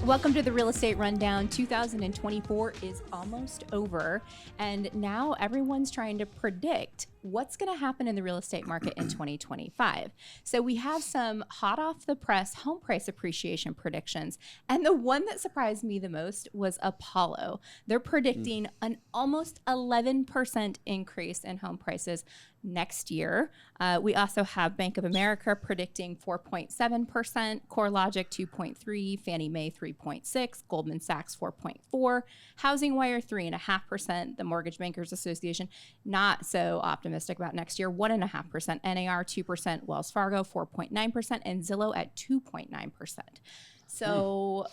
Welcome to the Real Estate Rundown. 2024 is almost over, and now everyone's trying to predict what's going to happen in the real estate market in 2025. So we have some hot off the press home price appreciation predictions, and the one that surprised me the most was Apollo. They're predicting an almost 11% increase in home prices next year. We also have Bank of America predicting 4.7%, CoreLogic 2.3%, Fannie Mae 3.6%, Goldman Sachs 4.4%, Housing Wire 3.5%, the Mortgage Bankers Association not so optimistic about next year, 1.5%, NAR 2%, Wells Fargo 4.9%, and Zillow at 2.9%. So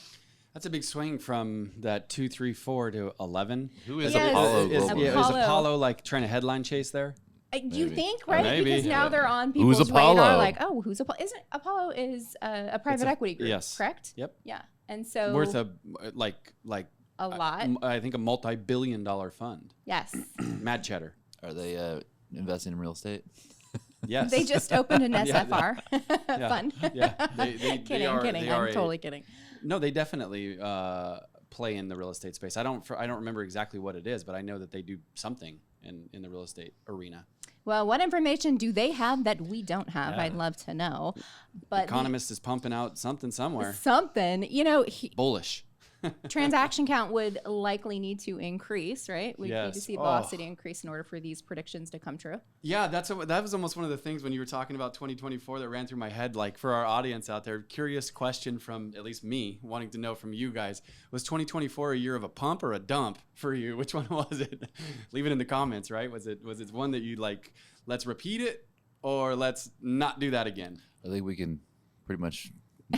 that's a big swing from that 2, 3, 4 to 11. Who is Yes. Apollo? Is Apollo. Apollo like trying to headline chase there? You think, right? Maybe. Because now they're on Who's people's Apollo? radar, like, oh, who's Apollo? Isn't Apollo is a private equity group, yes. correct? Yep. Yeah, and so Worth a like a lot. I think a multi-billion-dollar fund. Yes, Mad cheddar. Are they investing in real estate? Yes. they just opened an SFR fund. Yeah. Kidding. They are I'm totally kidding. No, they definitely play in the real estate space. I don't remember exactly what it is, but I know that they do something in the real estate arena. Well, what information do they have that we don't have? Yeah. I'd love to know. But Economist is pumping out something somewhere. something, Bullish. transaction count would likely need to increase, right? We need to Yes. see velocity increase in order for these predictions to come true. Yeah, that was almost one of the things when you were talking about 2024 that ran through my head. Like for our audience out there, curious question from at least me, wanting to know from you guys: was 2024 a year of a pump or a dump for you? Which one was it? Leave it in the comments. Right? Was it one that you like? Let's repeat it, or let's not do that again. I think we can pretty much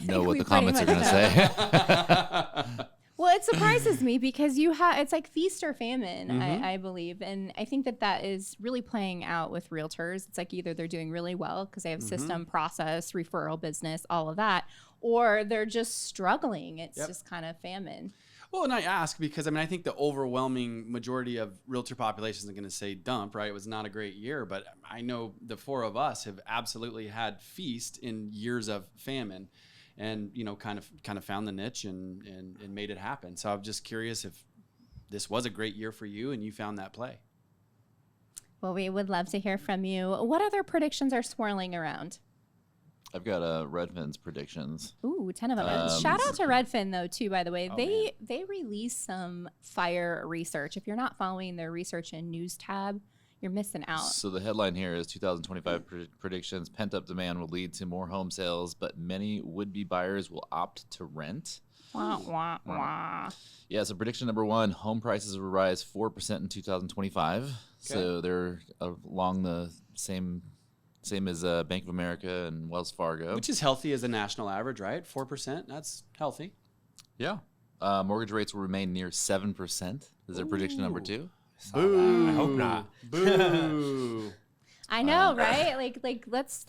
know what we the comments are pretty going to much say. Well, it surprises me because it's like feast or famine, Mm-hmm. I believe. And I think that is really playing out with realtors. It's like either they're doing really well because they have system, process, referral business, all of that, or they're just struggling. It's just kind of famine. Well, and I ask because I think the overwhelming majority of realtor population is going to say dump, right? It was not a great year, but I know the four of us have absolutely had feast in years of famine. And kind of found the niche and made it happen. So I'm just curious if this was a great year for you and you found that play. Well, we would love to hear from you. What other predictions are swirling around? I've got Redfin's predictions. Ooh, 10 of them. Shout out to Redfin, though, too, by the way. Oh, they released some fire research. If you're not following their research and news tab, you're missing out. So the headline here is 2025 predictions. Pent-up demand will lead to more home sales, but many would-be buyers will opt to rent. Wah, wah, wah. Yeah, so prediction number 1, home prices will rise 4% in 2025. So they're along the same as Bank of America and Wells Fargo. Which is healthy as a national average, right? 4%, that's healthy. Yeah. Mortgage rates will remain near 7%. Is their prediction number 2? Boo. I hope not. Boo. I know, right? Like let's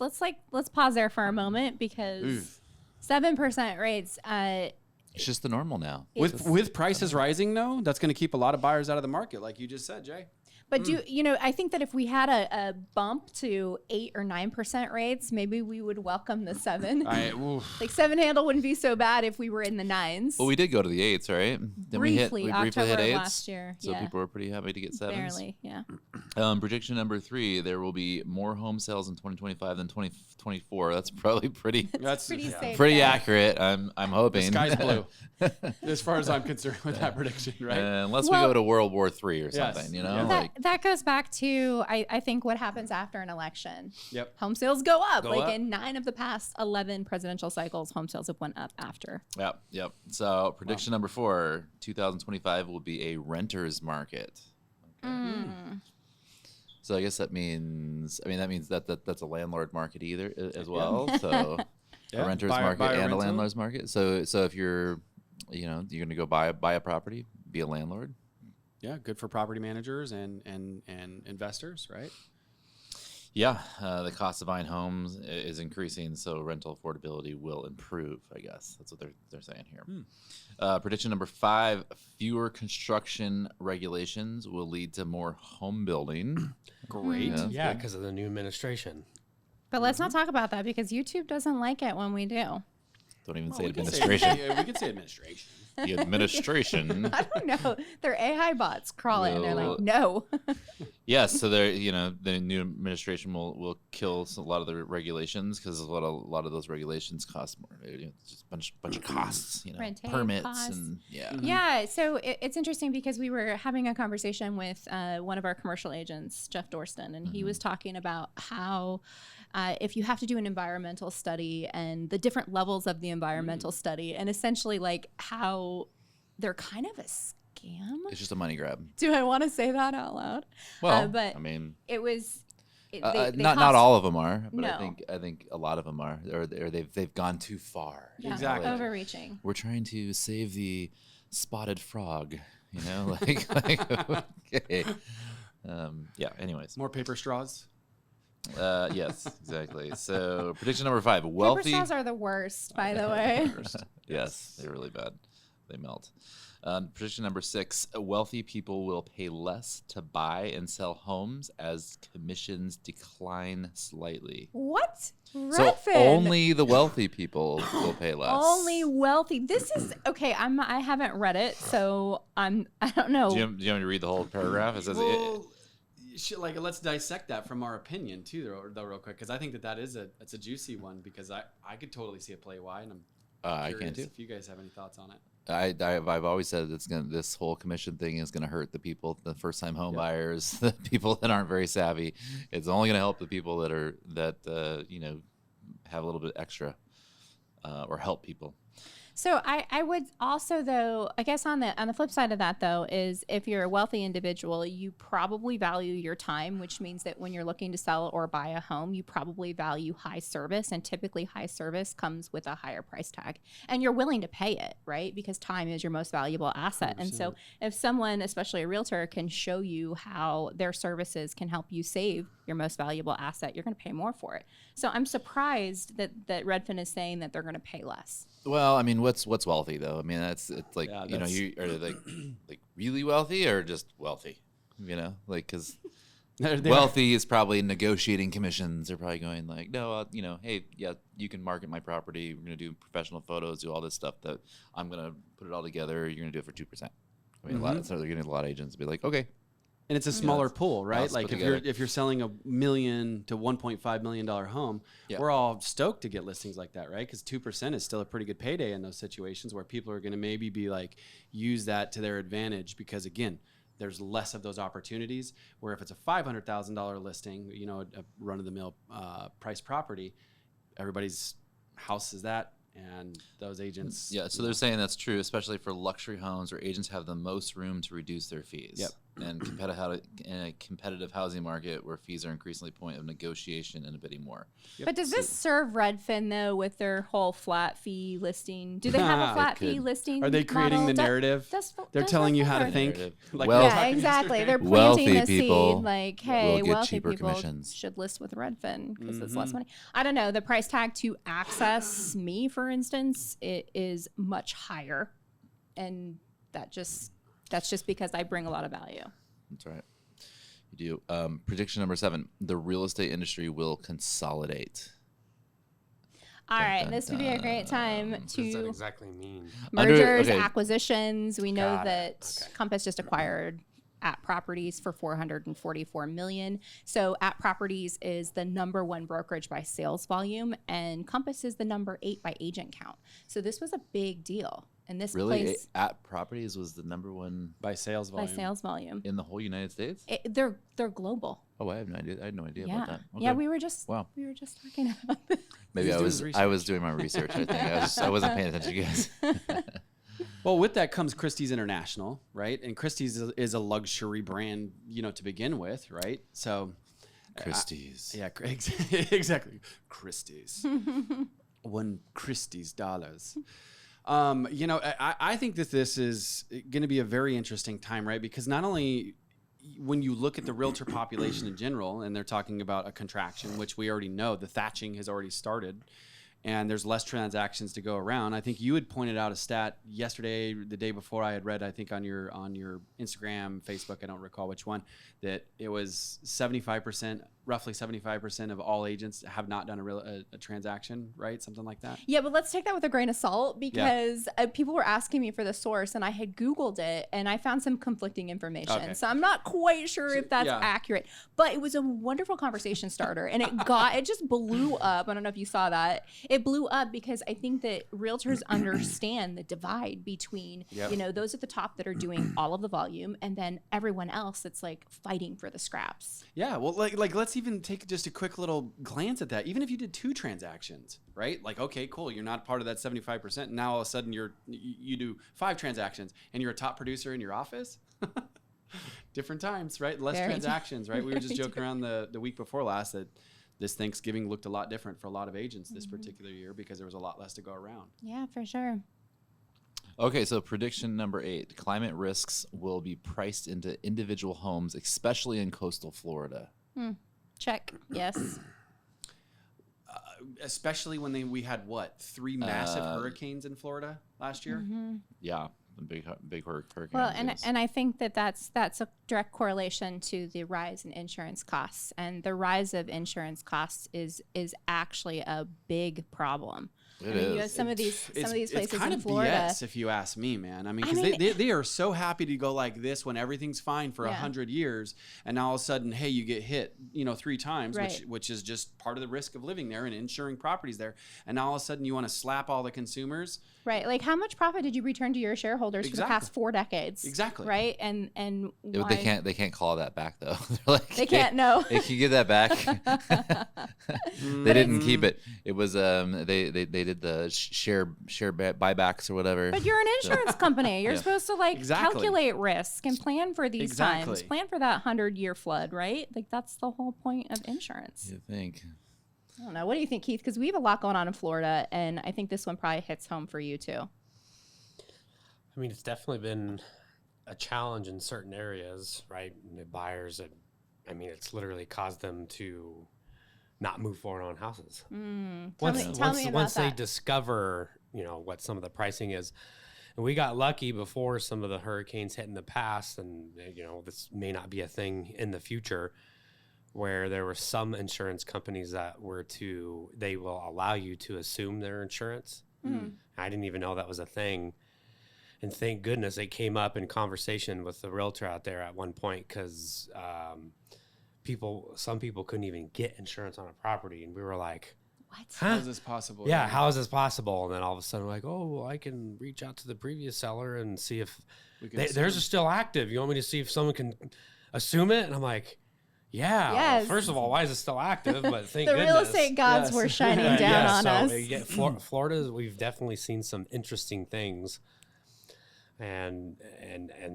pause there for a moment because 7% rates. It's just the normal now. With prices rising, though, that's going to keep a lot of buyers out of the market, like you just said, Jay. But I think that if we had a bump to 8 or 9% rates, maybe we would welcome the 7. Like 7 handle wouldn't be so bad if we were in the 9s. Well, we did go to the 8s, right? Then briefly, we October hit 8s. last year. So people were pretty happy to get 7s. Barely, yeah. Prediction number 3, there will be more home sales in 2025 than 2024. That's probably pretty Pretty safe. pretty bet. accurate. I'm hoping. The sky's blue, as far as I'm concerned with that prediction, right? Unless we Well- go to World War III or Yes. something, you know? Yeah. Like, That goes back to, I think, what happens after an election. Yep. Home sales go up. Go like up. in 9 of the past 11 presidential cycles, home sales have went up after. Yep. So prediction number 4, 2025 will be a renter's market. So I guess that means that's a landlord market as well. So Yeah. a renter's Buy market a and a rental. landlord's market. So if you're going to go buy a property, be a landlord. Yeah, good for property managers and investors, right? Yeah, the cost of buying homes is increasing, so rental affordability will improve. I guess that's what they're saying here. Prediction number 5: fewer construction regulations will lead to more home building. Great. Yeah, because of the new administration. But let's not talk about that because YouTube doesn't like it when we do. Don't even Well, say we can administration. we could say administration. The administration. I don't know. Their AI bots crawl in and they're Will- like, no. Yes, so they're the new administration will kill a lot of the regulations because a lot of those regulations cost more. It's just a bunch of costs, Red tape permits costs. and yeah. Yeah, so it's interesting because we were having a conversation with one of our commercial agents, Jeff Dorston, and he was talking about how if you have to do an environmental study and the different levels of the environmental study, and essentially like how they're kind of a scam. It's just a money grab. Do I want to say that out loud? Well, but I mean, it was not all of them are, but No. I think a lot of them are, or they've gone too far. yeah, Exactly. overreaching. We're trying to save the spotted frog, like okay. Yeah. Anyways, More paper straws. yes, exactly. So prediction number 5: Paper wealthy. straws are the worst, by the way. Yes, they're really bad. They melt. Prediction number 6: wealthy people will pay less to buy and sell homes as commissions decline slightly. What? So Redfin. only the wealthy people will pay less. Only wealthy. This is okay. I haven't read it, so I don't know. Do you want me to read the whole paragraph? It says Well, let's dissect that from our opinion too, though real quick, because I think that's a juicy one because I could totally see it play wide, and I'm I curious can too. if you guys have any thoughts on it. I've always said this whole commission thing is gonna hurt the people, the first time home buyers, the people that aren't very savvy. It's only gonna help the people that have a little bit extra, or help people. So I would also, though, I guess on the flip side of that, though, is if you're a wealthy individual, you probably value your time, which means that when you're looking to sell or buy a home, you probably value high service, and typically high service comes with a higher price tag, and you're willing to pay it, right? Because time is your most valuable asset. 100%. And so if someone, especially a realtor, can show you how their services can help you save your most valuable asset, you're going to pay more for it. So I'm surprised that Redfin is saying that they're going to pay less. Well, I mean, what's wealthy though? I mean, it's like Yeah, you are they like really wealthy or just wealthy? Because wealthy is probably negotiating commissions. They're probably going like, no, hey, yeah, you can market my property. We're gonna do professional photos, do all this stuff that I'm gonna put it all together. You're gonna do it for 2%. I mean, so they're gonna get a lot of agents to be like, okay. And it's a smaller pool, right? Let's Like put if you're selling $1 million to $1.5 million home, we're all stoked to get listings like that, right? Because 2% is still a pretty good payday in those situations where people are going to maybe be like use that to their advantage because again, there's less of those opportunities. Where if it's a $500,000 listing, a run-of-the-mill price property, everybody's house is that. And those agents. Yeah, so they're saying that's true, especially for luxury homes where agents have the most room to reduce their fees. Yep. And in a competitive housing market where fees are increasingly a point of negotiation and a bidding war. Yep. But does this serve Redfin, though, with their whole flat fee listing? Do they have a flat fee listing? Are they creating the narrative? They're telling you how to think. Like we were yeah, talking exactly. yesterday. They're Wealthy planting the people seed like, hey, will get wealthy cheaper people commissions. should list with Redfin because it's less money. I don't know. The price tag to access me, for instance, it is much higher. And that's just because I bring a lot of value. That's right. You do. Prediction number 7: the real estate industry will consolidate. All right, this would be a great time What does that to exactly mean? mergers, okay. acquisitions. We know Got it. that Okay. Compass just acquired At Properties for $444 million. So At Properties is the number 1 brokerage by sales volume, and Compass is the number 8 by agent count. So this was a big deal. And this Really, place At Properties was the number 1 by sales by volume. sales volume. in the whole United States. They're global. Oh, I have no idea. I had no idea Yeah, about that. Okay. yeah. We were just talking about this. Maybe He's I doing was his I was doing my research. I think I wasn't paying attention to you guys. Well, with that comes Christie's International, right? And Christie's is a luxury brand, to begin with, right? So, Christie's. yeah, exactly. Christie's. $1 Christie's dollars. I think that this is going to be a very interesting time, right? Because not only when you look at the realtor population in general, and they're talking about a contraction, which we already know, the thatching has already started, and there's less transactions to go around. I think you had pointed out a stat yesterday, the day before I had read, I think on your Instagram, Facebook, I don't recall which one, that it was 75% roughly 75% of all agents have not done a transaction, right? Something like that. Yeah, but let's take that with a grain of salt because people were asking me for the source and I had Googled it and I found some conflicting information. Okay. So I'm not quite sure if that's accurate, but it was a wonderful conversation starter and it just blew up. I don't know if you saw that. It blew up because I think that realtors understand the divide between, those at the top that are doing all of the volume and then everyone else that's like fighting for the scraps. Yeah, well, like let's even take just a quick little glance at that. Even if you did 2 transactions, right? Like, okay, cool, you're not part of that 75%. And now all of a sudden you do 5 transactions and you're a top producer in your office. Different times, right? Less transactions, right? We were just joking around the week before last that this Thanksgiving looked a lot different for a lot of agents this particular year because there was a lot less to go around. Yeah, for sure. Okay, so prediction number 8. Climate risks will be priced into individual homes, especially in coastal Florida. Check. Yes. Especially when we had, 3 massive hurricanes in Florida last year? Yeah, big hurricane. Well, and I think that's a direct correlation to the rise in insurance costs. And the rise of insurance costs is actually a big problem. It is. You have some of these places it's kind in of Florida. BS if you ask me, man. I mean, because they are so happy to go like this when everything's fine for 100 years, and now all of a sudden, hey, you get hit, 3 times, which is just part of the risk of living there and insuring properties there. And now all of a sudden, you want to slap all the consumers. Right. Like, how much profit did you return to your shareholders for the past 4 decades? Exactly. Right. And why? They can't call that back though. They're like, they can't. No. They can give that back. They didn't keep it. It was they did the share buybacks or whatever. But you're an insurance company. You're supposed to calculate risk and plan for these times. Plan for that 100-year flood, right? Like, that's the whole point of insurance. You think? I don't know. What do you think, Keith? Because we have a lot going on in Florida, and I think this one probably hits home for you too. I mean, it's definitely been a challenge in certain areas, right? The buyers, it's literally caused them to not move forward on houses. Once they discover, what some of the pricing is. And we got lucky before some of the hurricanes hit in the past, and this may not be a thing in the future, where there were some insurance companies that they will allow you to assume their insurance. I didn't even know that was a thing. And thank goodness it came up in conversation with the realtor out there at one point, because some people couldn't even get insurance on a property, and we were like, what? How is this possible? Yeah, how is this possible? And then all of a sudden we're like, oh, I can reach out to the previous seller and see if theirs are still active. You want me to see if someone can assume it? And I'm like, yeah. Yes. Well, first of all, why is it still active? But thank the goodness. real estate gods were shining down on us. Yeah, Florida, we've definitely seen some interesting things. And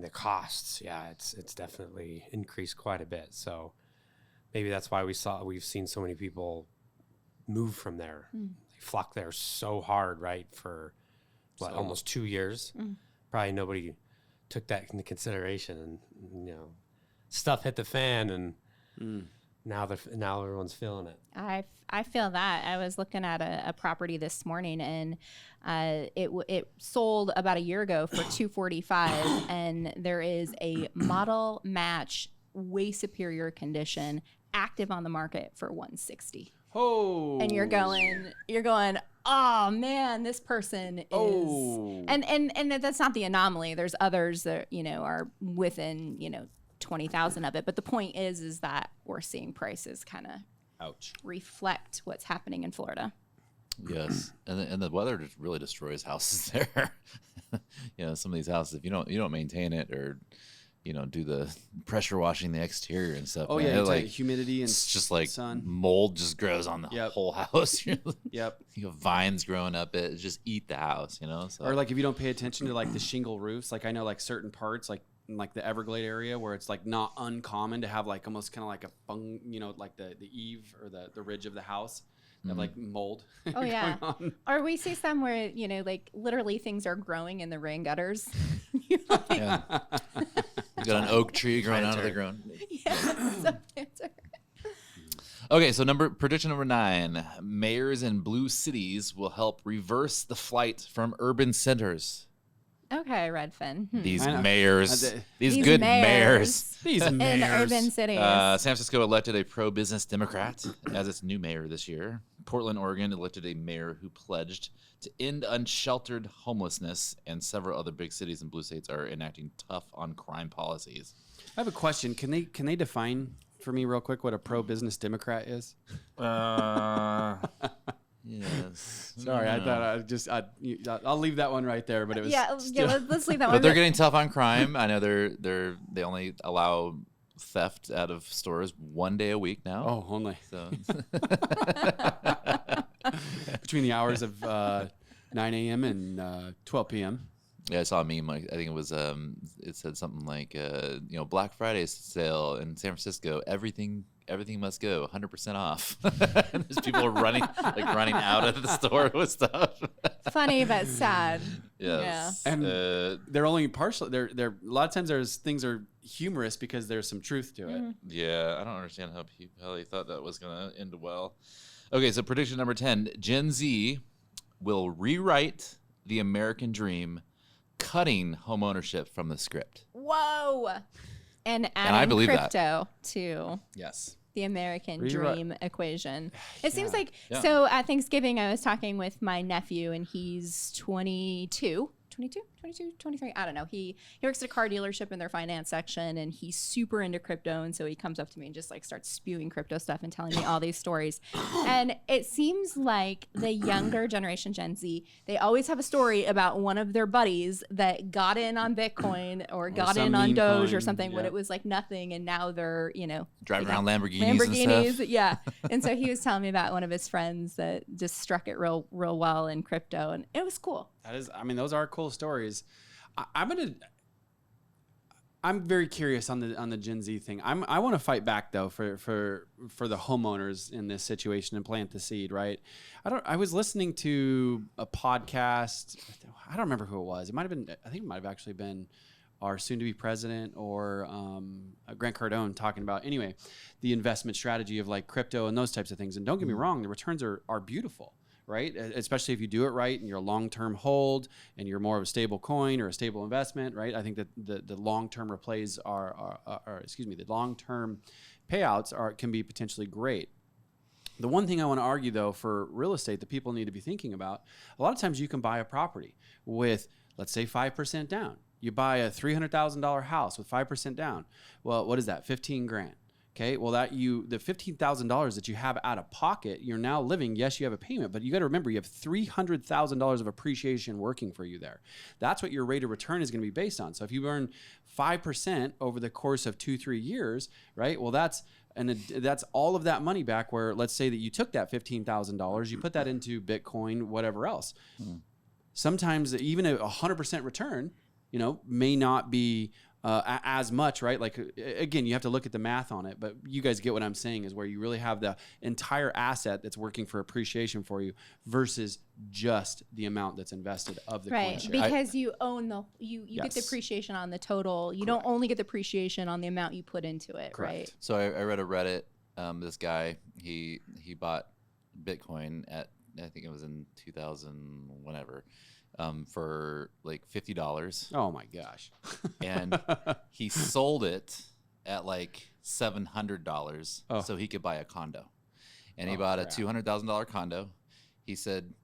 the costs, it's definitely increased quite a bit. So maybe that's why we've seen so many people move from there. They flocked there so hard, right? For almost 2 years. Probably nobody took that into consideration, and stuff hit the fan, and now everyone's feeling it. I feel that. I was looking at a property this morning, and it sold about a year ago for $245, and there is a model match, way superior condition, active on the market for $160. Oh, and you're going, oh man, this person is, and that's not the anomaly. There's others that are within 20,000 of it. But the point is that we're seeing prices kind of reflect what's happening in Florida. Yes, and the weather just really destroys houses there. Some of these houses, if you don't maintain it or do the pressure washing the exterior and stuff. Oh, man, yeah, like humidity and it's just like sun. Mold just grows on the whole house. Yep. Vines growing up it just eat the house. So. Or like if you don't pay attention to like the shingle roofs, like I know like certain parts like in like the Everglade area where it's like not uncommon to have like almost kind of like a like the eave or the ridge of the house. Have like mold. Oh yeah. Or we see some where like literally things are growing in the rain gutters. Yeah. You got an oak tree growing out of the ground. Yeah. Okay, so prediction number 9: mayors in blue cities will help reverse the flight from urban centers. Okay, Redfin. These I know. mayors, Uh, these good mayors. These in urban cities. San Francisco elected a pro-business Democrat as its new mayor this year. Portland, Oregon elected a mayor who pledged to end unsheltered homelessness, and several other big cities and blue states are enacting tough on crime policies. I have a question. Can they define for me real quick what a pro-business Democrat is? Yes. Sorry, I thought I'll leave that one right there. But it was Let's leave that one. But they're getting tough on crime. I know they only allow theft out of stores 1 day a week now. Oh, only So between the hours of 9 a.m. and 12 p.m. yeah, I saw a meme. Like I think it was it said something like Black Friday sale in San Francisco. Everything must go 100% off. And there's people running out of the store with stuff. Funny but sad. Yes. Yeah. And they're only partial. They're a lot of times there's things are humorous because there's some truth to it. Yeah, I don't understand how they thought that was going to end well. Okay, so prediction number 10. Gen Z will rewrite the American dream, cutting homeownership from the script. Whoa. And I adding believe that. crypto to Yes. the American Rewrite- dream equation. It seems like, Yeah. so at Thanksgiving, I was talking with my nephew, and he's 22, 23. I don't know. He works at a car dealership in their finance section, and he's super into crypto. And so he comes up to me and just like starts spewing crypto stuff and telling me all these stories. And it seems like the younger generation, Gen Z, they always have a story about one of their buddies that got in on Bitcoin or got some in on meme Doge coin, or something when yeah. it was like nothing. And now they're, Driving they around got Lamborghinis and stuff. yeah. And so he was telling me about one of his friends that just struck it real well in crypto, and it was cool. That is, those are cool stories. I'm very curious on the Gen Z thing. I want to fight back though for the homeowners in this situation and plant the seed, right? I was listening to a podcast. I don't remember who it was. I think it might have actually been our soon-to-be president or Grant Cardone talking about, anyway, the investment strategy of like crypto and those types of things. And don't get me wrong, the returns are beautiful, right? Especially if you do it right and you're a long-term hold and you're more of a stable coin or a stable investment, right? I think that the long-term replays the long-term payouts can be potentially great. The one thing I want to argue though for real estate that people need to be thinking about, a lot of times you can buy a property with, let's say, 5% down. You buy a $300,000 house with 5% down. Well, what is that? 15 grand. Okay. Well, the $15,000 that you have out of pocket, you're now living. Yes, you have a payment, but you got to remember you have $300,000 of appreciation working for you there. That's what your rate of return is going to be based on. So if you earn 5% over the course of 2-3 years, right? Well, that's all of that money back. Where let's say that you took that $15,000, you put that into Bitcoin, whatever else. Sometimes even a 100% return, may not be as much, right? Like, again, you have to look at the math on it, but you guys get what I'm saying is where you really have the entire asset that's working for appreciation for you versus just the amount that's invested of the coin share. Because you own you get the appreciation on the total. You don't only get the appreciation on the amount you put into it, right? So I read a Reddit. This guy, he bought Bitcoin at, I think it was in 2000, whenever. For like $50. Oh my gosh. And he sold it at like $700 so he could buy a condo. And he bought a $200,000 condo. He said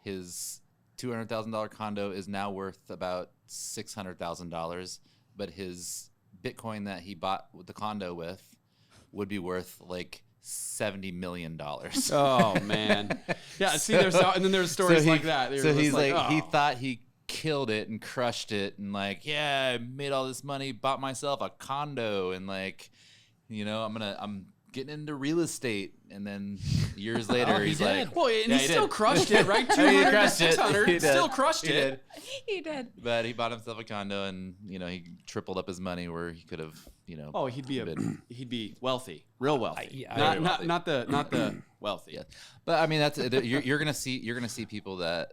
his $200,000 condo is now worth about $600,000, but his Bitcoin that he bought the condo with would be worth like $70 million. Oh man. Yeah. See, and then there's stories like that. So he's like, he thought he killed it and crushed it and like, yeah, I made all this money, bought myself a condo, and like, I'm getting into real estate. And then years later, he's like, well, and he still crushed it, right? 200, 600, still crushed it. He did. But he bought himself a condo, and he tripled up his money where he could have, Oh, he'd be wealthy, real wealthy, not the wealthy. Yeah, but I mean that's you're gonna see people that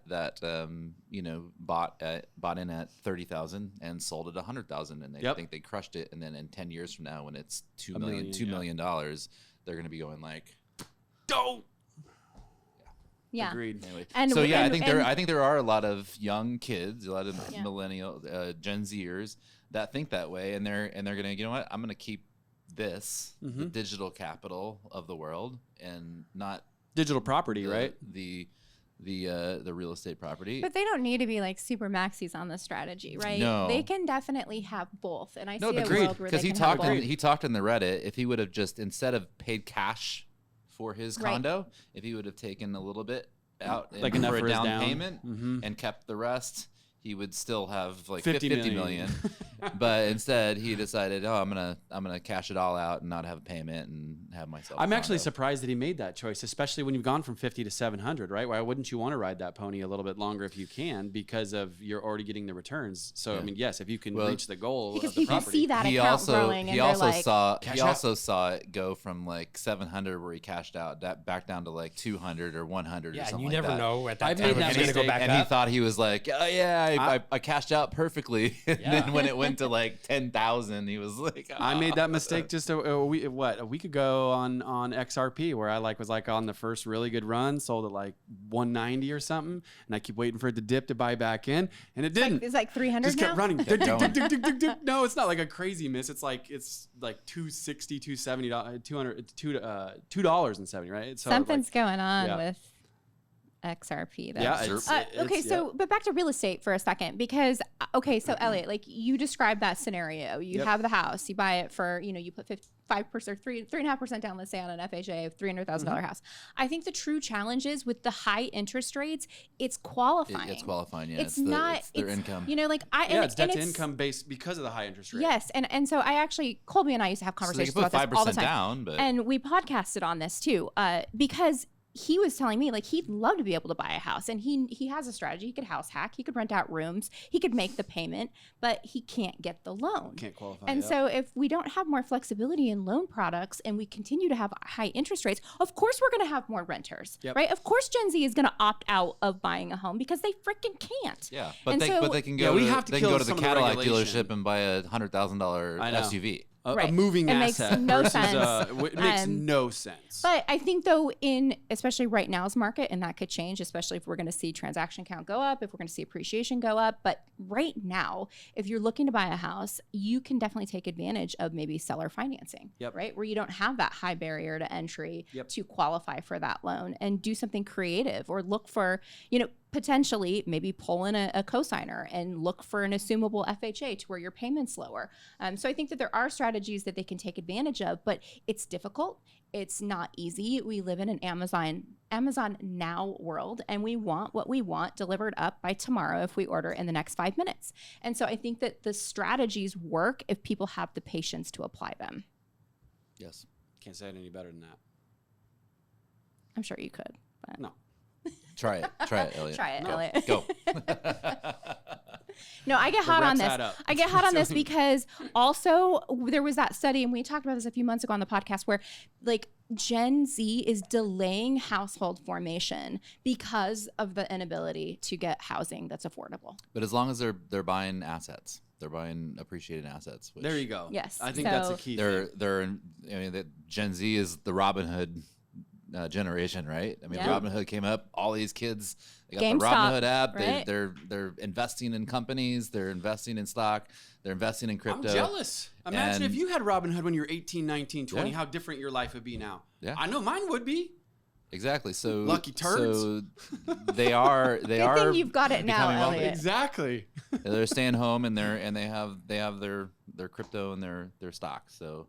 bought in at 30,000 and sold at 100,000, and they think they crushed it, and then in 10 years from now when it's $2 million, they're gonna be going like, don't. Yeah. Agreed. Anyway, And so yeah, and- I think there are a lot of young kids, a lot of Yeah. millennial Gen Zers that think that way, and they're gonna, you know what, I'm gonna keep this the digital capital of the world and not Digital property, right? the real estate property. But they don't need to be like super maxis on the strategy, right? No. They can definitely have both. And I see a agreed. world where they Because he can have talked both. he talked in the Reddit, if he would have just, instead of paid cash for his Right. condo, if he would have taken a little bit out Like enough for for a his down down. payment Mhm. and kept the rest, he would still have like 50 50 million. million. But instead he decided, I'm gonna cash it all out and not have a payment and have myself. I'm a actually condo. surprised that he made that choice, especially when you've gone from 50 to 700, right? Why wouldn't you want to ride that pony a little bit longer if you can, because of you're already getting the returns? So I mean, yes, if you can reach the goal Because of the people property. see that account growing and they're like, Cash out. also saw it go from like 700 where he cashed out back down to like 200 or 100 or Yeah, and something you like never that. know at that I've time made if that it's going to go mistake, back And up. he thought he was like, oh yeah, I cashed out perfectly. And then when it went to like 10,000, he was like, I made that mistake just a week ago on XRP, where I was on the first really good run, sold at like 190 or something, and I keep waiting for it to dip to buy back in, and it didn't. it's like 300 Just kept now? running. Kept going. No, it's not like a crazy miss. It's like 260, 270, $2.70, right? So Something's going on yeah. with XRP. Though. yeah. Okay, so but back to real estate for a second, because so Elliot, like you described that scenario. You Yep. have the house, you buy it for, you put 5% 3.5% down, let's say, on an FHA of $300,000 house. I think the true challenge is with the high interest rates, it's qualifying. It's qualifying. Yeah, It's not it's their income. Like it's debt to income based because of the high interest rate. Yes, and so Colby and I used to have So they conversations can put about this all the 5% time. down, but And we podcasted on this too, because he was telling me like he'd love to be able to buy a house, and he has a strategy. He could house hack, he could rent out rooms, he could make the payment, but he can't get the loan. Can't qualify. And yep. so if we don't have more flexibility in loan products and we continue to have high interest rates, of course we're going to have more renters, Yep. right? Of course Gen Z is going to opt out of buying a home because they freaking can't. yeah, And but they can go. we have to they can kill go to the some of the Cadillac regulation. dealership and buy a $100,000 I know. SUV. a Right. moving It makes asset no versus sense. it makes no sense. But I think though, in especially right now's market, and that could change, especially if we're going to see transaction count go up, if we're going to see appreciation go up. But right now, if you're looking to buy a house, you can definitely take advantage of maybe seller financing, Yep. right? Where you don't have that high barrier to entry Yep. to qualify for that loan, and do something creative, or look for, potentially maybe pull in a cosigner and look for an assumable FHA to where your payment's lower. So I think that there are strategies that they can take advantage of, but it's difficult. It's not easy. We live in an Amazon now world, and we want what we want delivered up by tomorrow if we order in the next 5 minutes. And so I think that the strategies work if people have the patience to apply them. Yes. Can't say it any better than that. I'm sure you could. But. No. Try it, Elliot. Try it, Go. Elliot. Go. No, I get hot on Brett's this. hat up. I get hot on this because also there was that study, and we talked about this a few months ago on the podcast, where like Gen Z is delaying household formation because of the inability to get housing that's affordable. But as long as they're buying assets, they're buying appreciated assets. Which There you go. Yes. I think that's a So- key. that Gen Z is the Robin Hood generation, right? I mean, Yeah. Robin Hood came up. All these kids, they got the GameStop, Robin Hood app. right? They're investing in companies. They're investing in stock. They're investing in I'm crypto. jealous. Imagine And- if you had Robinhood when you were 18, 19, 20, Yeah. how different your life would be now. Yeah. I know mine would be. Exactly. So Lucky turds. So they are. They Good are. thing you've got it now, becoming wealthy. Elliot. Exactly. They're staying home, and they have their crypto and their stock. So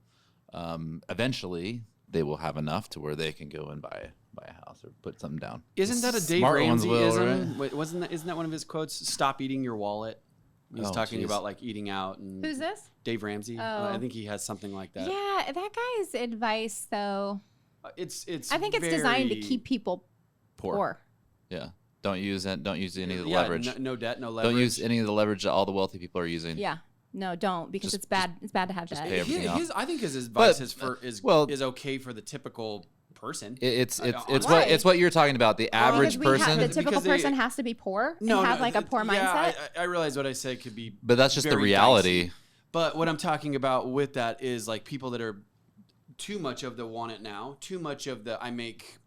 eventually they will have enough to where they can go and buy a house or put something down. Isn't that a Dave Smart ones will, Ramsey-ism? right? Wait, isn't that one of his quotes? Stop eating your wallet. He's Oh, talking geez. about like eating out and Who's this? Dave Ramsey. Oh. I think he has something like that. Yeah, that guy's advice though. It's. I think it's designed to very- keep people poor. Yeah. Don't use any of the Yeah, leverage. No debt, no leverage. Don't use any of the leverage that all the wealthy people are using. Yeah. No, don't, because Just- it's bad. It's bad to have just debt. pay everything off. I think his advice But, is okay for the typical person. It's Why? what you're talking about. The average Because person. the typical Because they- person has to be poor and have like a poor mindset. Yeah, I realize what I said could be. But that's just the very reality. dicey. But what I'm talking about with that is like people that are too much of the want it now, too much of the I make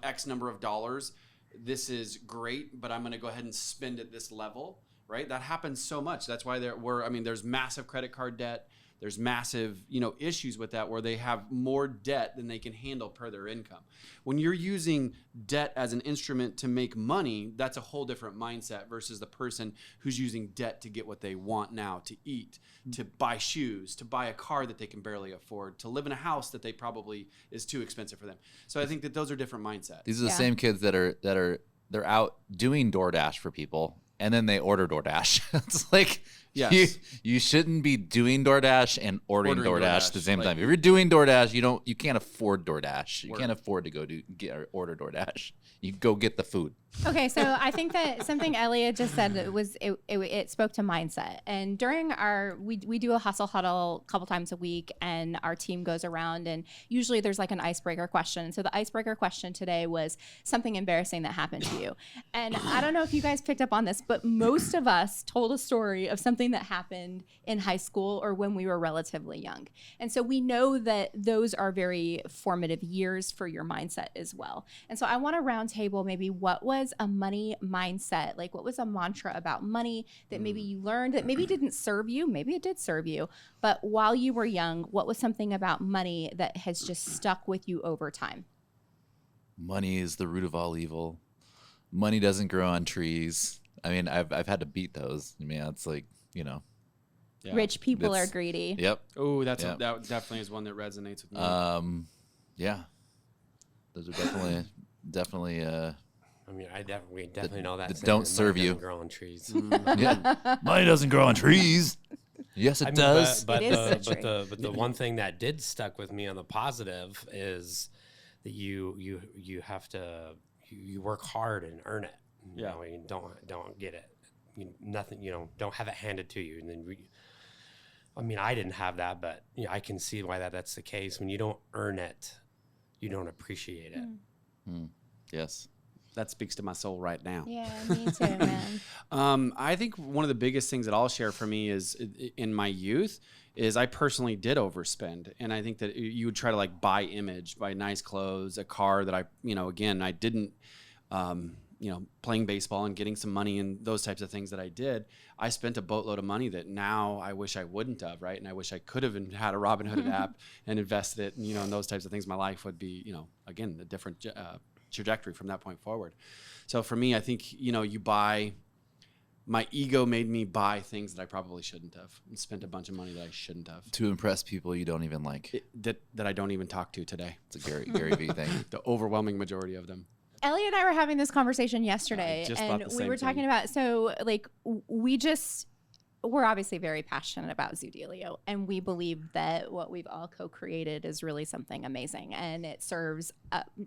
X number of dollars. This is great, but I'm going to go ahead and spend at this level, right? That happens so much. That's why there's massive credit card debt. There's massive, issues with that where they have more debt than they can handle per their income. When you're using debt as an instrument to make money, that's a whole different mindset versus the person who's using debt to get what they want now, to eat, to buy shoes, to buy a car that they can barely afford, to live in a house that they probably is too expensive for them. So I think that those are different mindsets. These are the same kids that are they're out doing DoorDash for people, and then they order DoorDash. It's like, yes, you shouldn't be doing DoorDash and ordering DoorDash at the same like, time. If you're doing DoorDash, you can't afford DoorDash. You can't afford to go order DoorDash. You go get the food. Okay, so I think that something Elliot just said it spoke to mindset. And during we do a hustle huddle a couple times a week, and our team goes around, and usually there's like an icebreaker question. So the icebreaker question today was something embarrassing that happened to you. And I don't know if you guys picked up on this, but most of us told a story of something that happened in high school or when we were relatively young. And so we know that those are very formative years for your mindset as well. And so I want to roundtable maybe what was a money mindset, like what was a mantra about money that maybe you learned that maybe didn't serve you, maybe it did serve you, but while you were young, what was something about money that has just stuck with you over time? Money is the root of all evil. Money doesn't grow on trees. I mean, I've had to beat those. I mean, it's like, Yeah. Rich people are greedy. Yep. Oh, that definitely is one that resonates with me. Yeah. Those are definitely. I mean, we definitely know that don't serve you. Grow on trees. Yeah. Money doesn't grow on trees. Yes, it does. But It is so true. the one thing that did stuck with me on the positive is that you have to you work hard and earn it. Yeah. You don't get it. Nothing. Don't have it handed to you. And then I didn't have that, but I can see why that's the case. When you don't earn it, you don't appreciate it. Yes. That speaks to my soul right now. Yeah, me too, man. I think one of the biggest things that I'll share for me is in my youth is I personally did overspend. And I think that you would try to like buy image, buy nice clothes, a car that I didn't, playing baseball and getting some money and those types of things that I did. I spent a boatload of money that now I wish I wouldn't have, right? And I wish I could have had a Robinhood app and invested it, and those types of things. My life would be, again, a different trajectory from that point forward. So for me, I think, my ego made me buy things that I probably shouldn't have and spent a bunch of money that I shouldn't have. To impress people you don't even like. That I don't even talk to today. It's a Gary Vee thing. The overwhelming majority of them. Elliot and I were having this conversation yesterday, and we were talking about, we're obviously very passionate about Zoodealio, and we believe that what we've all co-created is really something amazing, and it serves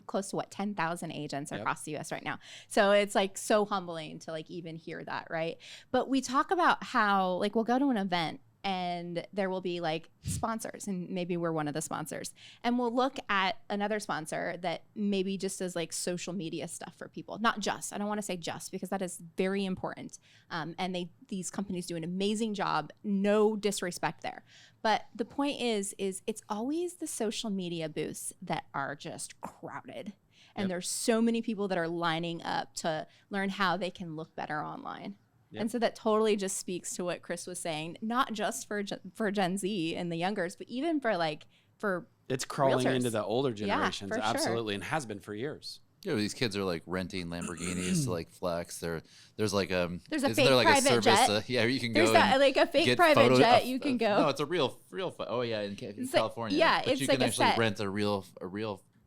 close to 10,000 agents across the U.S. right now. So it's like so humbling to like even hear that, right? But we talk about how like we'll go to an event and there will be like sponsors, and maybe we're one of the sponsors, and we'll look at another sponsor that maybe just does like social media stuff for people. Not just, I don't want to say just, because that is very important, and these companies do an amazing job, no disrespect there, but the point is it's always the social media booths that are just crowded, and there's so many people that are lining up to learn how they can look better online. Yep. And so that totally just speaks to what Chris was saying, not just for Gen Z and the youngers, but even for it's crawling realtors. Into the older generations, yeah, absolutely, and has been for years. Yeah, these kids are like renting Lamborghinis to like flex. There's like a fake private jet. Yeah, you can there's go. There's like a fake private jet you can go. No, it's a real. Oh yeah, in California. Yeah, but it's you like can a actually set. rent a real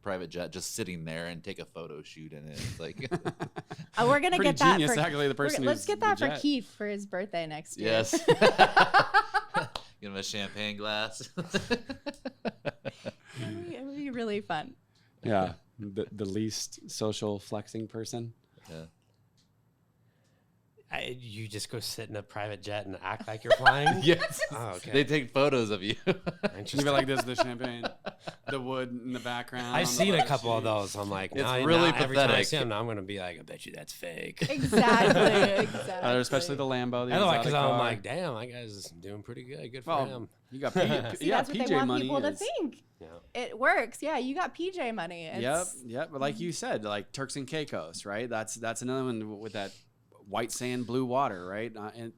private jet just sitting there and take a photo shoot in it. It's like we're gonna pretty get that genius, for actually, the person let's get that the for jet. Keith for his birthday next year. Yes. Give him a champagne glass. It would be really fun. Yeah, the least social flexing person. Yeah. You just go sit in a private jet and act like you're flying? Yes. Oh, okay. They take photos of you. You Interesting. be like, this is the champagne, the wood in the background. I've on the seen a left couple of sheet. those. I'm like, It's now, really now every time I pathetic. see them, now I'm going to be like, I bet you that's fake. Exactly. Especially the Lambo. The Otherwise, exotic because I'm car. like, damn, that guy's doing pretty good. Good for well, him. you got See, yeah, that's what PJ they want money people to is- think. Yeah. It works. Yeah, you got PJ money. Yep, yep. But like you said, like Turks and Caicos, right? That's another one with that white sand, blue water, right?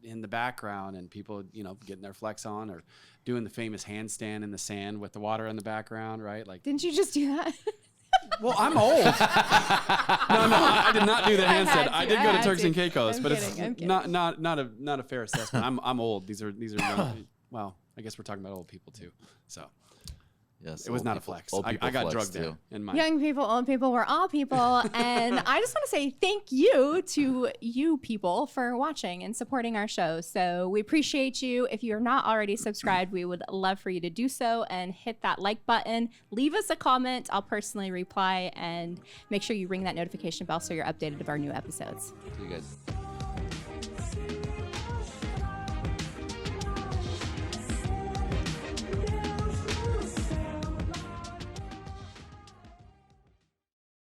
In the background, and people, getting their flex on or doing the famous handstand in the sand with the water in the background, right? Like, Didn't you just do that? well, I'm old. no, I did not do the had handstand. to, I did I go to had Turks to. and Caicos, I'm but kidding, I'm it's kidding. not a fair assessment. I'm old. These are young. Well, I guess we're talking about old people too. So Yes, it was old not people- a flex. old people I got flex, drugged there too. in my. Young people, old people, we're all people. And I just want to say thank you to you people for watching and supporting our show. So we appreciate you. If you're not already subscribed, we would love for you to do so and hit that like button. Leave us a comment. I'll personally reply, and make sure you ring that notification bell so you're updated of our new episodes. See you guys.